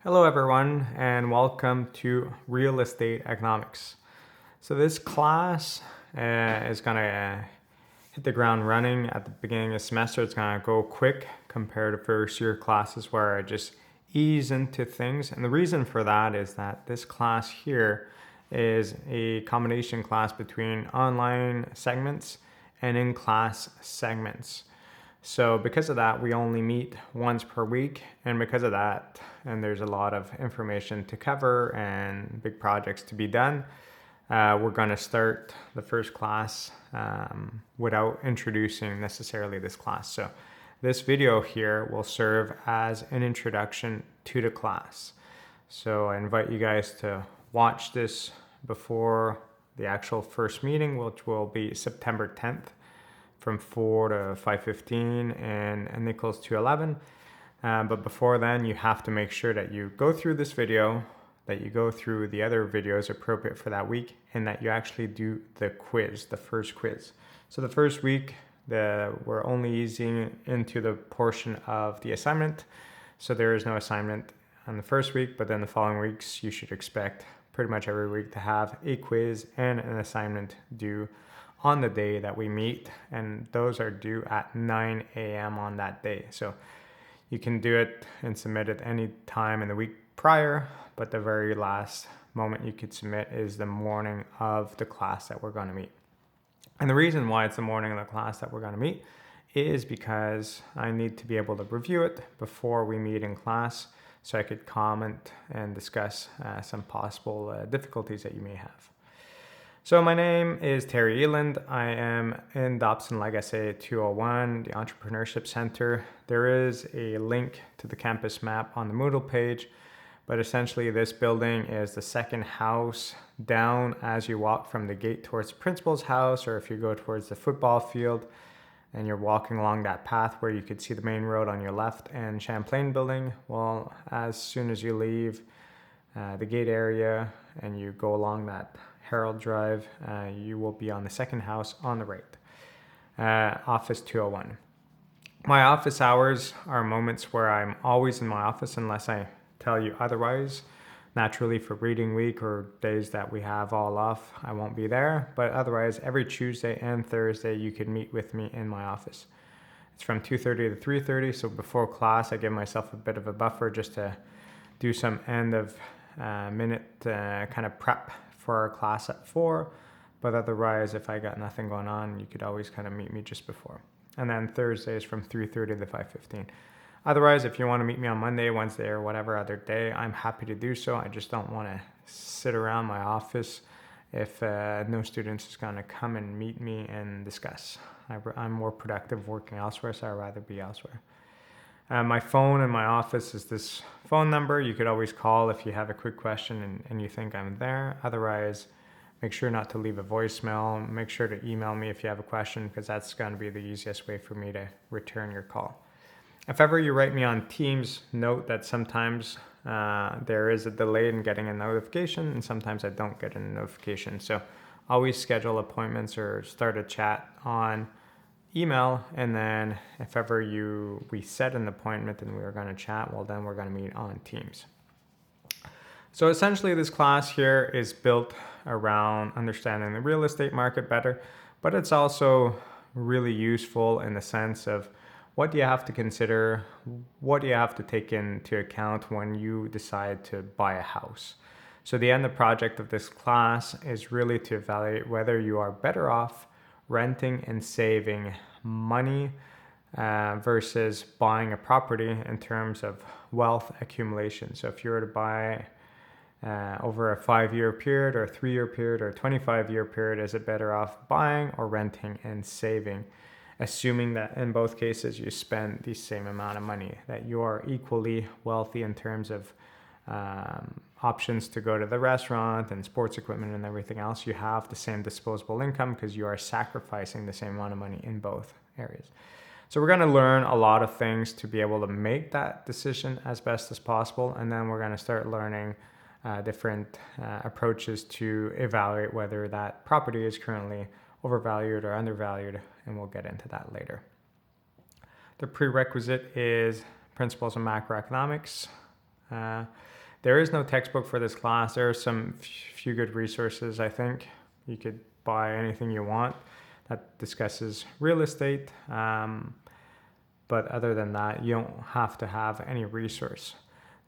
Hello everyone and welcome to Real Estate Economics. So this class is going to hit the ground running at the beginning of the semester. It's going to go quick compared to first year classes where I just ease into things. And the reason for that is that this class here is a combination class between online segments and in-class segments. So because of that, we only meet once per week, and because of that, and there's a lot of information to cover and big projects to be done, we're going to start the first class without introducing necessarily this class. So this video here will serve as an introduction to the class. So I invite you guys to watch this before the actual first meeting, which will be September 10th. From 4 to 5:15 and Nichols to 11. But before then, you have to make sure that you go through this video, that you go through the other videos appropriate for that week, and that you actually do the quiz, the first quiz. So the first week, we're only easing into the portion of the assignment. So there is no assignment on the first week, but then the following weeks, you should expect pretty much every week to have a quiz and an assignment due on the day that we meet, and those are due at 9 a.m. on that day. So you can do it and submit it any time in the week prior, but the very last moment you could submit is the morning of the class that we're going to meet. And the reason why it's the morning of the class that we're going to meet is because I need to be able to review it before we meet in class so I could comment and discuss some possible difficulties that you may have. So my name is Terry Eland. I am in Dobson Legacy 201, the Entrepreneurship Center. There is a link to the campus map on the Moodle page, but essentially this building is the second house down as you walk from the gate towards the principal's house, or if you go towards the football field and you're walking along that path where you could see the main road on your left and Champlain building. Well, as soon as you leave the gate area and you go along that Harold Drive, you will be on the second house on the right, office 201. My office hours are moments where I'm always in my office unless I tell you otherwise. Naturally, for reading week or days that we have all off, I won't be there, but otherwise every Tuesday and Thursday you can meet with me in my office. It's from 2:30 to 3:30, so before class I give myself a bit of a buffer just to do some end of minute kind of prep for our class at 4, but otherwise if I got nothing going on, you could always kind of meet me just before. And then Thursdays from 3:30 to 5:15. Otherwise, if you want to meet me on Monday, Wednesday, or whatever other day, I'm happy to do so. I just don't want to sit around my office if no students is going to come and meet me and discuss. I'm more productive working elsewhere, so I'd rather be elsewhere. My phone in my office is this phone number. You could always call if you have a quick question and you think I'm there. Otherwise, make sure not to leave a voicemail. Make sure to email me if you have a question, because that's going to be the easiest way for me to return your call. If ever you write me on Teams, note that sometimes there is a delay in getting a notification, and sometimes I don't get a notification. So always schedule appointments or start a chat on email, and then if ever we set an appointment and we were going to chat, well then we're going to meet on Teams. So essentially this class here is built around understanding the real estate market better, but it's also really useful in the sense of what do you have to consider, what do you have to take into account when you decide to buy a house. So the end of project of this class is really to evaluate whether you are better off renting and saving money versus buying a property in terms of wealth accumulation. So if you were to buy over a 5-year period or a 3-year period or a 25-year period, is it better off buying or renting and saving? Assuming that in both cases you spend the same amount of money, that you are equally wealthy in terms of options to go to the restaurant and sports equipment and everything else. You have the same disposable income because you are sacrificing the same amount of money in both areas. So we're going to learn a lot of things to be able to make that decision as best as possible, and then we're going to start learning different approaches to evaluate whether that property is currently overvalued or undervalued, and we'll get into that later. The prerequisite is principles of macroeconomics. There is no textbook for this class. There are some few good resources, I think. You could buy anything you want that discusses real estate. But other than that, you don't have to have any resource.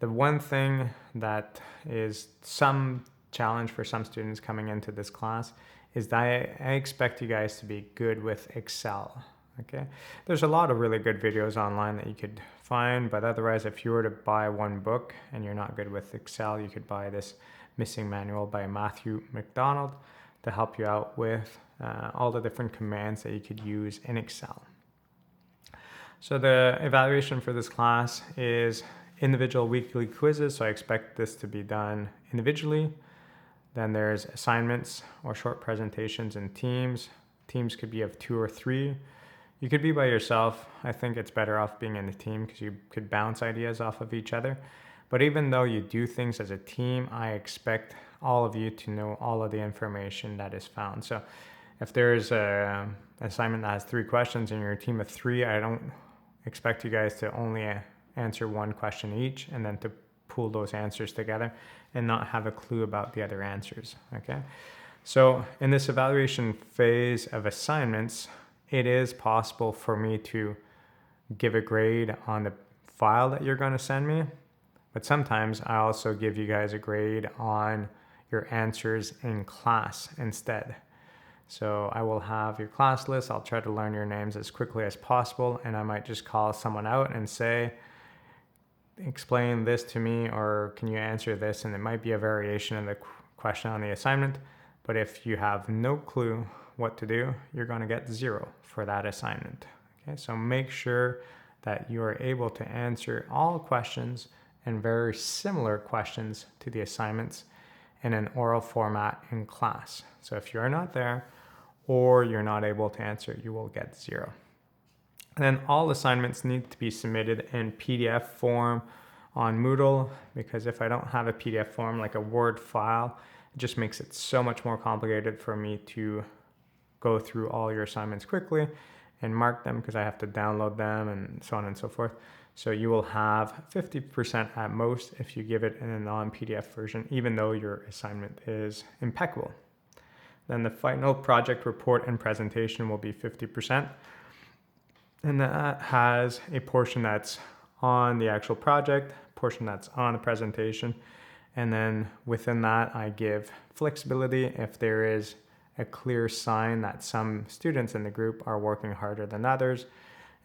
The one thing that is some challenge for some students coming into this class is that I expect you guys to be good with Excel. Okay, there's a lot of really good videos online that you could find, but otherwise, if you were to buy one book and you're not good with Excel, you could buy this Missing Manual by Matthew McDonald to help you out with all the different commands that you could use in Excel. So the evaluation for this class is individual weekly quizzes, so I expect this to be done individually. Then there's assignments or short presentations in teams. Teams could be of 2 or 3. You could be by yourself. I think it's better off being in a team because you could bounce ideas off of each other. But even though you do things as a team, I expect all of you to know all of the information that is found. So if there's an assignment that has 3 questions and you're a team of 3, I don't expect you guys to only answer 1 question each and then to pool those answers together and not have a clue about the other answers. Okay. So in this evaluation phase of assignments, it is possible for me to give a grade on the file that you're going to send me, but sometimes I also give you guys a grade on your answers in class instead. So I will have your class list. I'll try to learn your names as quickly as possible, and I might just call someone out and say, explain this to me, or can you answer this? And it might be a variation of the question on the assignment, but if you have no clue what to do, you're going to get 0 for that assignment. Okay, so make sure that you are able to answer all questions and very similar questions to the assignments in an oral format in class. So if you're not there or you're not able to answer, you will get 0. And then all assignments need to be submitted in PDF form on Moodle, because if I don't have a PDF form like a Word file, it just makes it so much more complicated for me to go through all your assignments quickly and mark them, because I have to download them and so on and so forth. So you will have 50% at most if you give it in a non-PDF version, even though your assignment is impeccable. Then the final project report and presentation will be 50%. And that has a portion that's on the actual project, portion that's on the presentation. And then within that, I give flexibility if there is a clear sign that some students in the group are working harder than others.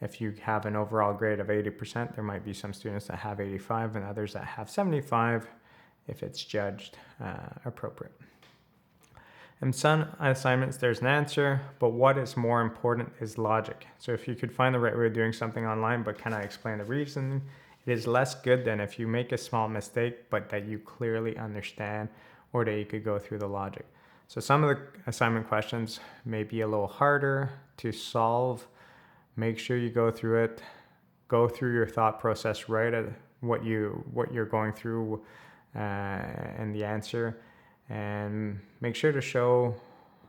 If you have an overall grade of 80%, there might be some students that have 85 and others that have 75 if it's judged appropriate. In some assignments, there's an answer, but what is more important is logic. So if you could find the right way of doing something online, but can I explain the reason? It is less good than if you make a small mistake, but that you clearly understand, or that you could go through the logic. So some of the assignment questions may be a little harder to solve. Make sure you go through it, go through your thought process right at what you're going through and the answer, and make sure to show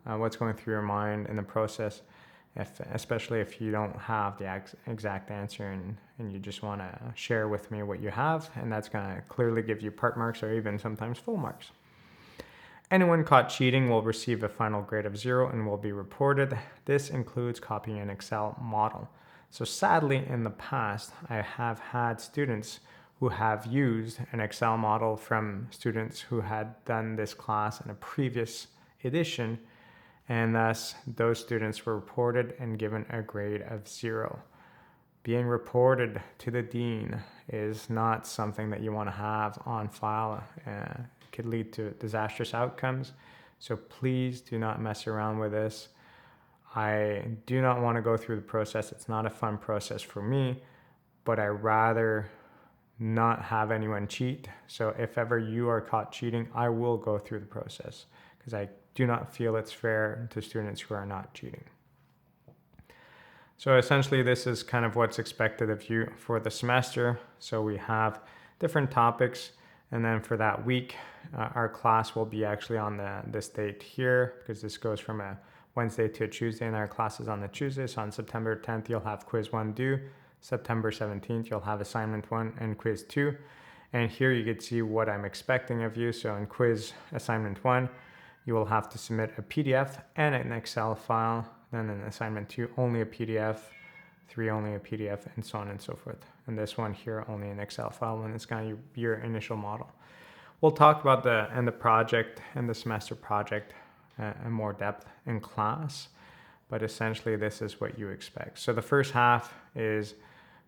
what's going through your mind in the process, especially if you don't have the exact answer and you just want to share with me what you have, and that's going to clearly give you part marks or even sometimes full marks. Anyone caught cheating will receive a final grade of 0 and will be reported. This includes copying an Excel model. So sadly, in the past, I have had students who have used an Excel model from students who had done this class in a previous edition, and thus those students were reported and given a grade of 0. Being reported to the dean is not something that you want to have on file. Could lead to disastrous outcomes. So please do not mess around with this. I do not want to go through the process. It's not a fun process for me, but I rather not have anyone cheat. So if ever you are caught cheating, I will go through the process, because I do not feel it's fair to students who are not cheating. So essentially, this is kind of what's expected of you for the semester. So we have different topics. And then for that week, our class will be actually on this date here, because this goes from a Wednesday to a Tuesday, and our class is on the Tuesday. So on September 10th, you'll have quiz 1 due. September 17th, you'll have assignment 1 and quiz 2. And here you can see what I'm expecting of you. So in quiz assignment 1, you will have to submit a PDF and an Excel file. Then in assignment 2, only a PDF, 3, only a PDF, and so on and so forth. And this one here, only an Excel file, and it's kind of your initial model. We'll talk about the project and the semester project in more depth in class, but essentially this is what you expect. So the first half is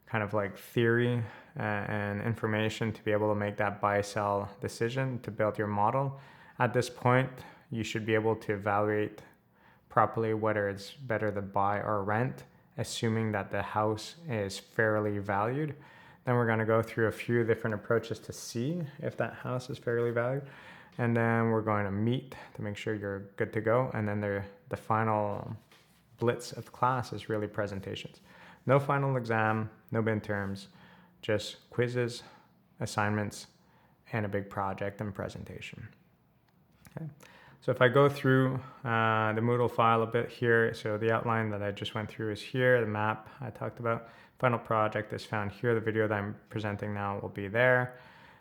kind of like theory and information to be able to make that buy-sell decision to build your model. At this point, you should be able to evaluate properly whether it's better to buy or rent, assuming that the house is fairly valued. Then we're going to go through a few different approaches to see if that house is fairly valued. And then we're going to meet to make sure you're good to go. And then the final blitz of class is really presentations. No final exam, no midterms, just quizzes, assignments, and a big project and presentation. Okay. So if I go through the Moodle file a bit here, so the outline that I just went through is here, the map I talked about. Final project is found here. The video that I'm presenting now will be there.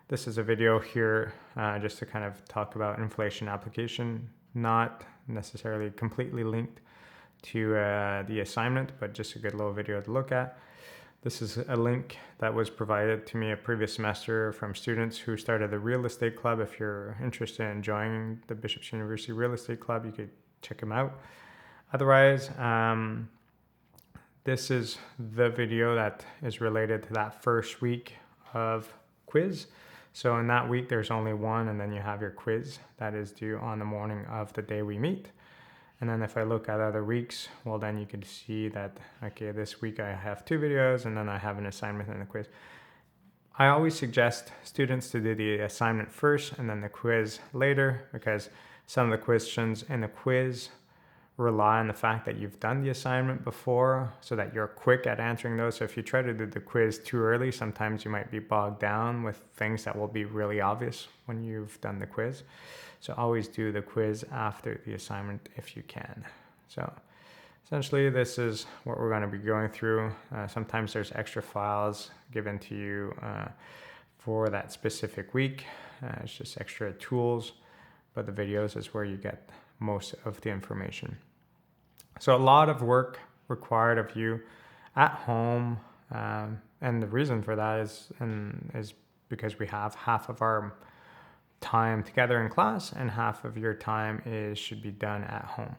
This is a video here just to kind of talk about inflation application, not necessarily completely linked to the assignment, but just a good little video to look at. This is a link that was provided to me a previous semester from students who started the real estate club. If you're interested in joining the Bishop's University Real Estate Club, you could check them out. Otherwise, this is the video that is related to that first week of quiz. So in that week, there's only one, and then you have your quiz that is due on the morning of the day we meet. And then if I look at other weeks, well, then you can see that, okay, this week I have 2 videos and then I have an assignment and a quiz. I always suggest students to do the assignment first and then the quiz later, because some of the questions in the quiz rely on the fact that you've done the assignment before so that you're quick at answering those. So if you try to do the quiz too early, sometimes you might be bogged down with things that will be really obvious when you've done the quiz. So always do the quiz after the assignment if you can. So essentially this is what we're going to be going through. Sometimes there's extra files given to you for that specific week. It's just extra tools, but the videos is where you get most of the information. So a lot of work required of you at home, and the reason for that is because we have half of our time together in class and half of your time should be done at home.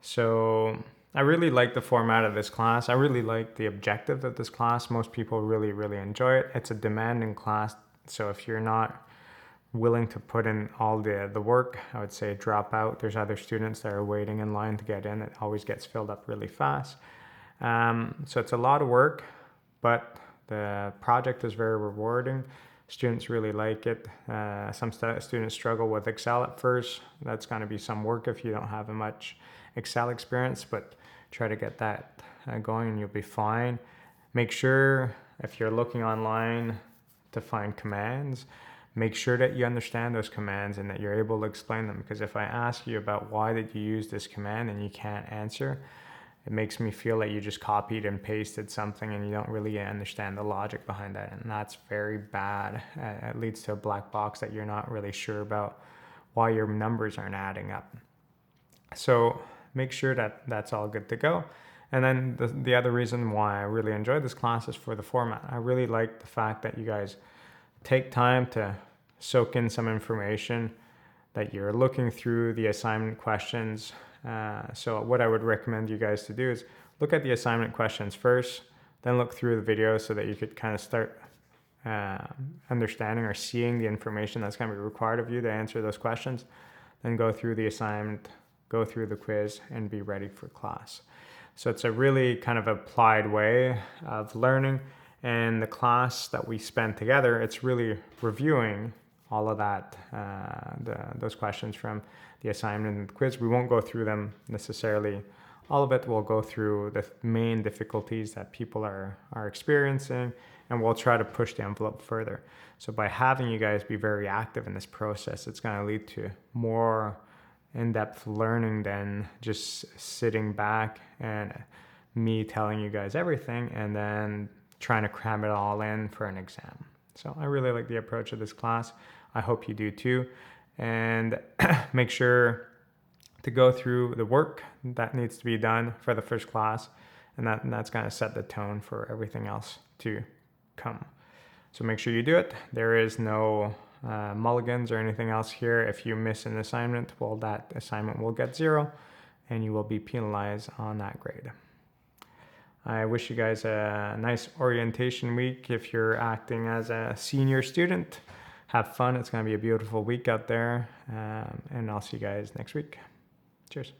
So I really like the format of this class. I really like the objective of this class. Most people really, really enjoy it. It's a demanding class, so if you're not willing to put in all the work, I would say drop out. There's other students that are waiting in line to get in. It always gets filled up really fast. So it's a lot of work, but the project is very rewarding. Students really like it. Some students struggle with Excel at first. That's going to be some work if you don't have much Excel experience, but try to get that going and you'll be fine. Make sure if you're looking online to find commands, make sure that you understand those commands and that you're able to explain them. Because if I ask you about why did you use this command and you can't answer, it makes me feel like you just copied and pasted something and you don't really understand the logic behind that. And that's very bad. It leads to a black box that you're not really sure about why your numbers aren't adding up. So make sure that that's all good to go. And then the other reason why I really enjoy this class is for the format. I really like the fact that you guys take time to soak in some information, that you're looking through the assignment questions. So what I would recommend you guys to do is look at the assignment questions first, then look through the video so that you could kind of start understanding or seeing the information that's going to be required of you to answer those questions. Then go through the assignment, go through the quiz, and be ready for class. So it's a really kind of applied way of learning. And the class that we spend together, it's really reviewing all of that, those questions from the assignment and the quiz. We won't go through them necessarily. All of it, we'll go through the main difficulties that people are experiencing, and we'll try to push the envelope further. So by having you guys be very active in this process, it's going to lead to more in-depth learning than just sitting back and me telling you guys everything and then trying to cram it all in for an exam. So I really like the approach of this class. I hope you do too. And make sure to go through the work that needs to be done for the first class, and that's going to set the tone for everything else to come. So make sure you do it. There is no mulligans or anything else here. If you miss an assignment, well, that assignment will get 0 and you will be penalized on that grade. I wish you guys a nice orientation week. If you're acting as a senior student, have fun. It's going to be a beautiful week out there, and I'll see you guys next week. Cheers.